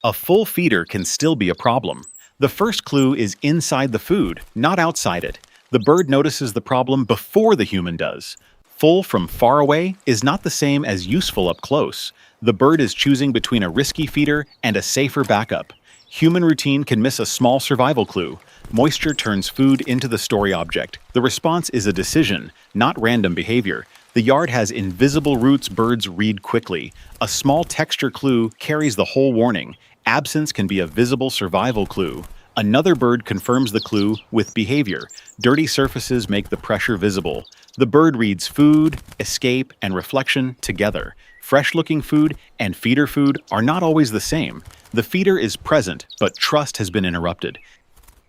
A full feeder can still be a problem. The first clue is inside the food, not outside it. The bird notices the problem before the human does. Full from far away is not the same as useful up close. The bird is choosing between a risky feeder and a safer backup. Human routine can miss a small survival clue. Moisture turns food into the story object. The response is a decision, not random behavior. The yard has invisible roots birds read quickly. A small texture clue carries the whole warning. Absence can be a visible survival clue. Another bird confirms the clue with behavior. Dirty surfaces make the pressure visible. The bird reads food, escape, and reflection together. Fresh-looking food and feeder food are not always the same. The feeder is present, but trust has been interrupted.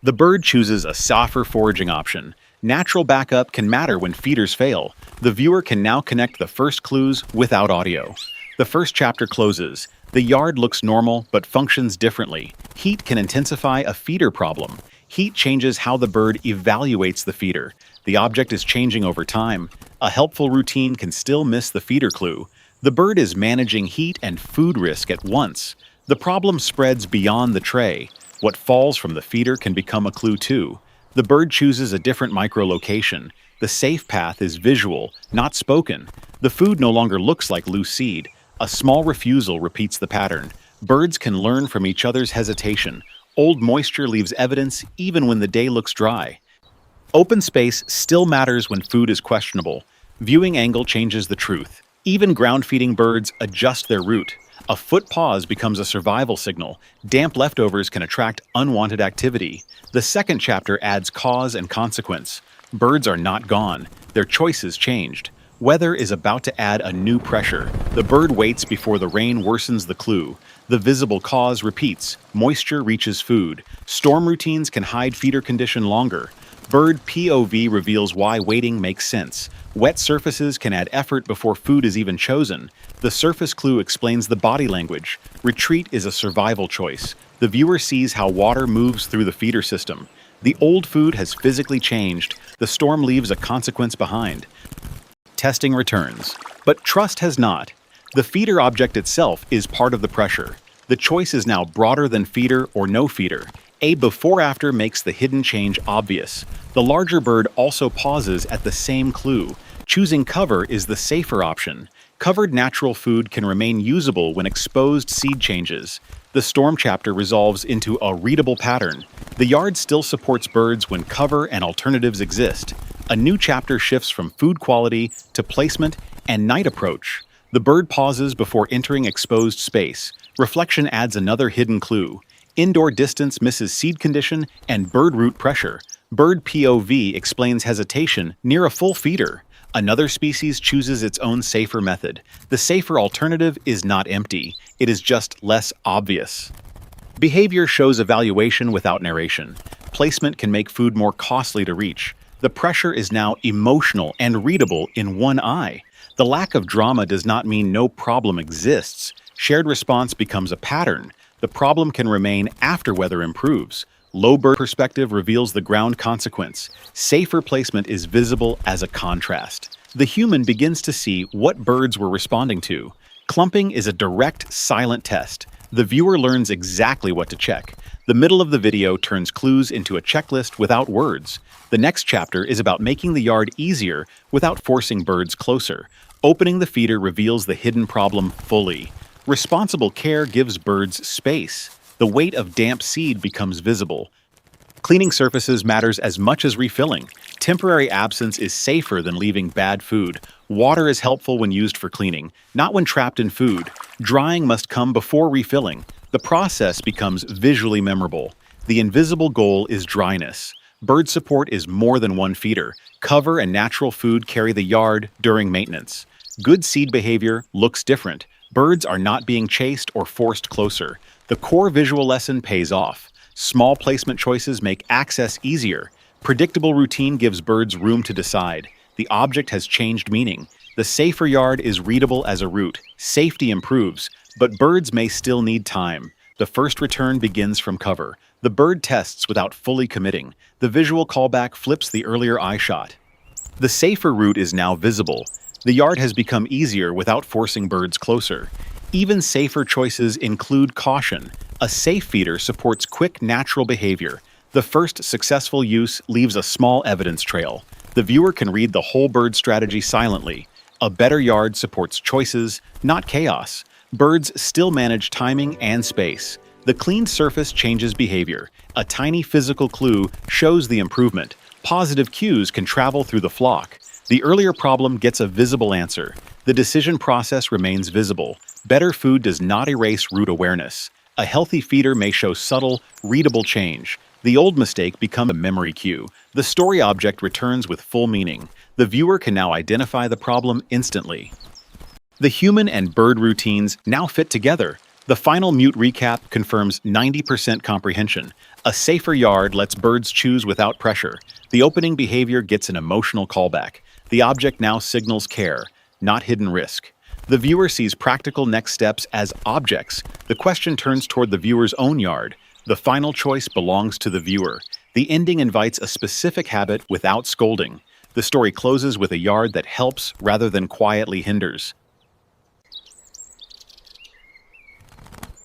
The bird chooses a softer foraging option. Natural backup can matter when feeders fail. The viewer can now connect the first clues without audio. The first chapter closes. The yard looks normal but functions differently. Heat can intensify a feeder problem. Heat changes how the bird evaluates the feeder. The object is changing over time. A helpful routine can still miss the feeder clue. The bird is managing heat and food risk at once. The problem spreads beyond the tray. What falls from the feeder can become a clue too. The bird chooses a different microlocation. The safe path is visual, not spoken. The food no longer looks like loose seed. A small refusal repeats the pattern. Birds can learn from each other's hesitation. Old moisture leaves evidence even when the day looks dry. Open space still matters when food is questionable. Viewing angle changes the truth. Even ground-feeding birds adjust their route. A foot pause becomes a survival signal. Damp leftovers can attract unwanted activity. The second chapter adds cause and consequence. Birds are not gone. Their choices changed. Weather is about to add a new pressure. The bird waits before the rain worsens the clue. The visible cause repeats. Moisture reaches food. Storm routines can hide feeder condition longer. Bird POV reveals why waiting makes sense. Wet surfaces can add effort before food is even chosen. The surface clue explains the body language. Retreat is a survival choice. The viewer sees how water moves through the feeder system. The old food has physically changed. The storm leaves a consequence behind. Testing returns. But trust has not. The feeder object itself is part of the pressure. The choice is now broader than feeder or no feeder. A before-after makes the hidden change obvious. The larger bird also pauses at the same clue. Choosing cover is the safer option. Covered natural food can remain usable when exposed seed changes. The storm chapter resolves into a readable pattern. The yard still supports birds when cover and alternatives exist. A new chapter shifts from food quality to placement and night approach. The bird pauses before entering exposed space. Reflection adds another hidden clue. Indoor distance misses seed condition and bird root pressure. Bird POV explains hesitation near a full feeder. Another species chooses its own safer method. The safer alternative is not empty. It is just less obvious. Behavior shows evaluation without narration. Placement can make food more costly to reach. The pressure is now emotional and readable in one eye. The lack of drama does not mean no problem exists. Shared response becomes a pattern. The problem can remain after weather improves. Low bird perspective reveals the ground consequence. Safer placement is visible as a contrast. The human begins to see what birds were responding to. Clumping is a direct, silent test. The viewer learns exactly what to check. The middle of the video turns clues into a checklist without words. The next chapter is about making the yard easier without forcing birds closer. Opening the feeder reveals the hidden problem fully. Responsible care gives birds space. The weight of damp seed becomes visible. Cleaning surfaces matters as much as refilling. Temporary absence is safer than leaving bad food. Water is helpful when used for cleaning, not when trapped in food. Drying must come before refilling. The process becomes visually memorable. The invisible goal is dryness. Bird support is more than one feeder. Cover and natural food carry the yard during maintenance. Good seed behavior looks different. Birds are not being chased or forced closer. The core visual lesson pays off. Small placement choices make access easier. Predictable routine gives birds room to decide. The object has changed meaning. The safer yard is readable as a route. Safety improves, but birds may still need time. The first return begins from cover. The bird tests without fully committing. The visual callback flips the earlier eye shot. The safer route is now visible. The yard has become easier without forcing birds closer. Even safer choices include caution. A safe feeder supports quick, natural behavior. The first successful use leaves a small evidence trail. The viewer can read the whole bird strategy silently. A better yard supports choices, not chaos. Birds still manage timing and space. The clean surface changes behavior. A tiny physical clue shows the improvement. Positive cues can travel through the flock. The earlier problem gets a visible answer. The decision process remains visible. Better food does not erase root awareness. A healthy feeder may show subtle, readable change. The old mistake becomes a memory cue. The story object returns with full meaning. The viewer can now identify the problem instantly. The human and bird routines now fit together. The final mute recap confirms 90% comprehension. A safer yard lets birds choose without pressure. The opening behavior gets an emotional callback. The object now signals care, not hidden risk. The viewer sees practical next steps as objects. The question turns toward the viewer's own yard. The final choice belongs to the viewer. The ending invites a specific habit without scolding. The story closes with a yard that helps rather than quietly hinders.